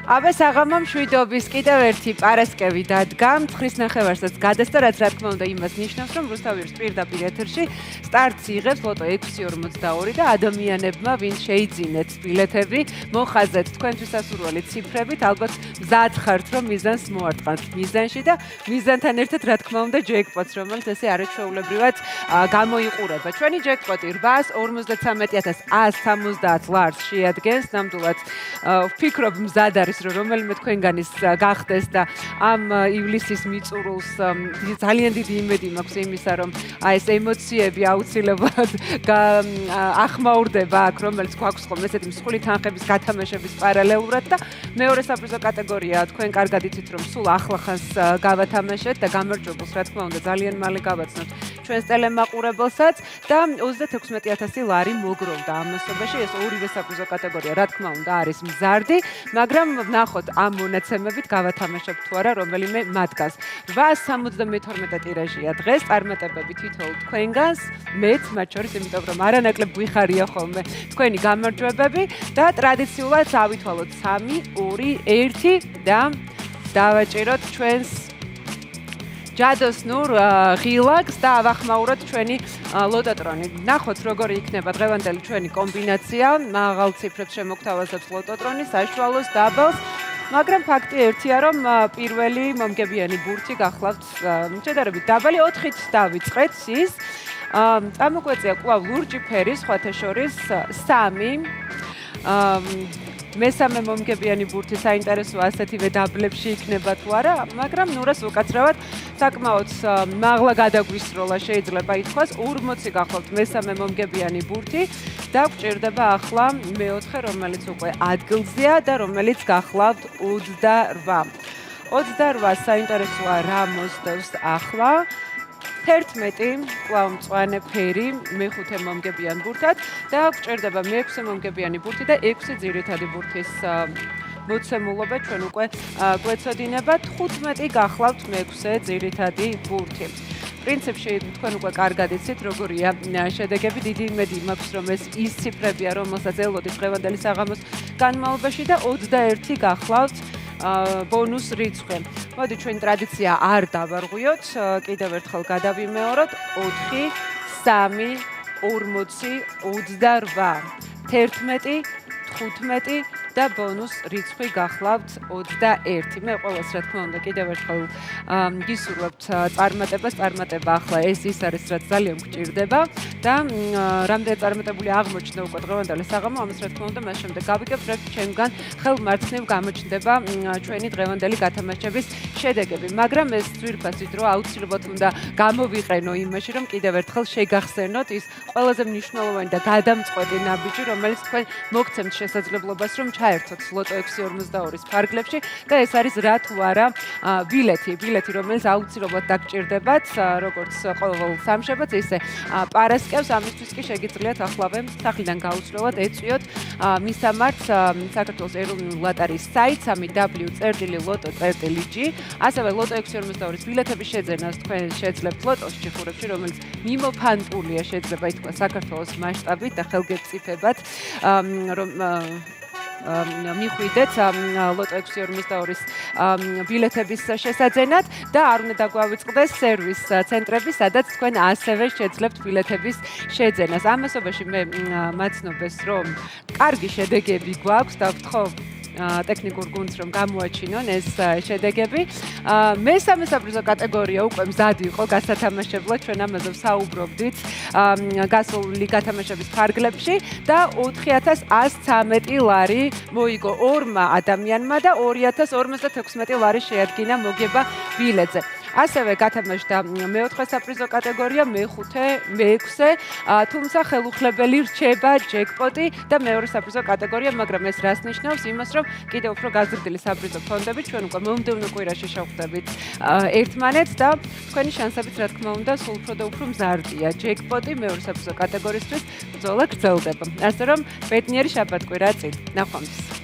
აბა საღამო მშვიდობის კიდევ ერთი პარასკევი დადგა, თხრის ნახევარსაც გადასცა, რაც რა თქმა უნდა იმას ნიშნავს, რომ რუსთავის პირდაპირ ეთერში სტარტს იღებს ლოტო 642 და ადამიანებმა, ვინც შეიძინეთ ბილეთები, მოხაზეთ თქვენთვის სასურველი ციფრებით, ალბათ მზად ხართ, რომ მიზანს მოარტყამთ მიზანში და მიზანთან ერთად რა თქმა უნდა ჯეკპოტს, რომელიც ესე არაჩვეულებრივად გამოიყურება. ჩვენი ჯეკპოტი 853,170 ლარს შეადგენს, ნამდვილად ვფიქრობ მზად არის რომ რომელიმე თქვენგანის გახდეს და ამ ივლისის მიწურულს ძალიან დიდი იმედი მაქვს იმისა, რომ ეს ემოციები აუცილებლად ახმაურდება აქ, რომელიც გვაქვს ხოლმე ესეთი მსხვილი თანხების გათამაშების პარალელურად და მეორე საპრიზო კატეგორია თქვენ კარგად იცით, რომ სულ ახლახანს გავათამაშეთ და გამარჯვებულს რა თქმა უნდა ძალიან მალე გავაცნოთ ჩვენს ტელემაყურებელსაც და 36,000 ლარი მოგროვდა ამასობაში. ეს ორივე საპრიზო კატეგორია რა თქმა უნდა არის მზარდი, მაგრამ ვნახოთ ამ მონაცემებით გავათამაშებთ თუ არა რომელიმე მათგანს. 872 ტირაჟია დღეს, წარმატებები თითოეულ თქვენგანს, მეც მათ შორის, იმიტომ რომ არანაკლებ გვიხარია ხოლმე თქვენი გამარჯვებები და ტრადიციულად ავითვალოთ 3, 2, 1 და დავაჭიროთ ჩვენს ჯადოს ნურ ღილაკს და ავახმაუროთ ჩვენი ლოტოტრონი. ნახოთ როგორი იქნება დღევანდელი ჩვენი კომბინაცია, მაღალ ციფრებს შემოგთავაზებს ლოტოტრონი, საშუალოს, დაბალს, მაგრამ ფაქტი ერთია, რომ პირველი მომგებიანი ბურთი გახლავთ შედარებით დაბალი 4-ით დავიწყეთ ის. წამოგვეწია კვლავ ლურჯი ფერი, სხვათა შორის 3. მესამე მომგებიანი ბურთი საინტერესოა ასეთივე დაბლებში იქნება თუ არა, მაგრამ ნურას უკაცრავად საკმაოდ მაღლა გადაგვისროლა შეიძლება ითქვას. 40 გახლავთ მესამე მომგებიანი ბურთი და გვჭირდება ახლა მეოთხე, რომელიც უკვე ადგილზეა და რომელიც გახლავთ 28. 28 საინტერესოა რა მოსდევს ახლა. 11 კვლავ მწვანე ფერი მეხუთე მომგებიან ბურთად და გვჭირდება მე-6 მომგებიანი ბურთი და 6 ძირითადი ბურთის მოცემულობა ჩვენ უკვე გვეცოდინება. 15 გახლავთ მე-6 ძირითადი ბურთი. პრინციპში თქვენ უკვე კარგად იცით როგორია შედეგები, დიდი იმედი მაქვს რომ ეს ის ციფრებია რომელსაც ელოდით დღევანდელი საღამოს განმავლობაში და 21 გახლავთ ბონუს რიცხვი. მოდი ჩვენ ტრადიცია არ დავარღვიოთ, კიდევ ერთხელ გადავიმეოროთ 4, 3, 40, 28, 11, 15 და ბონუს რიცხვი გახლავთ 21. მე ყოველს რა თქმა უნდა კიდევ ერთხელ გისურვებთ წარმატება ახლა ეს ის არის რაც ძალიან გვჭირდება და რამდენი წარმატებული აღმოჩნდა უკვე დღევანდელი საღამო, ამას რა თქმა უნდა მას შემდეგ გავიგებთ, რაც ჩემგან ხელმარცხნივ გამოჩნდება ჩვენი დღევანდელი გათამაშების შედეგები. მაგრამ ეს ძვირფასი დრო აუცილებლად უნდა გამოვიყენო იმაში, რომ კიდევ ერთხელ შეგახსენოთ ის ყველაზე მნიშვნელოვანი და გადამწყვეტი ნაბიჯი, რომელიც თქვენ მოგცემთ შესაძლებლობას, რომ ჩაერთოთ ლოტო 642-ის ფარგლებში და ეს არის რა თუ არა ბილეთი, რომელიც აუცილებლად დაგჭირდებათ, როგორც ყოველ სამშაბათს, ისე პარასკევს. ამისთვის კი შეგიძლიათ ახლავე სახლიდან გაუცვლელად ეწვიოთ მისამართს საქართველოს ეროვნული ლოტარიის საიტ www.loto.gr. ასევე ლოტო 642-ის ბილეთების შეძენას თქვენ შეძლებთ ლოტოს ჩიხურებში, რომელიც მიმოფანტულია შეიძლება ითქვას საქართველოს მასშტაბით და ხელგეწიფებად, რომ მიხვიდეთ ლოტო 642-ის ბილეთების შესაძენად და არ უნდა დაგვავიწყდეს სერვის ცენტრები, სადაც თქვენ ასევე შეძლებთ ბილეთების შეძენას. ამასობაში მე მაცნობეს, რომ კარგი შედეგები გვაქვს და ვთხოვ ტექნიკურ გუნდს რომ გამოაჩინონ ეს შედეგები. მესამე საპრიზო კატეგორია უკვე მზად იყო გასათამაშებლად, ჩვენ ამაზე ვსაუბრობდით გასული გათამაშების ფარგლებში და 4113 ლარი მოიგო 2 ადამიანმა და 2056 ლარი შეადგინა მოგება ბილეთზე. ასევე გათამაშდა მე-4 საპრიზო კატეგორია, მე-5, მე-6, თუმცა ხელუხლებელი რჩება ჯეკპოტი და მეორე საპრიზო კატეგორია, მაგრამ ეს რას ნიშნავს? იმას, რომ კიდევ უფრო გაზრდილი საპრიზო ფონდები ჩვენ უკვე მომდევნო კვირაში შევხვდებით ერთმანეთს და თქვენი შანსებიც რა თქმა უნდა სულ უფრო და უფრო მზარდია. ჯეკპოტი მეორე საპრიზო კატეგორიისთვის ბრძოლა გრძელდება. ასე რომ ბედნიერი შაბათ-კვირა წინ. ნახვამდის.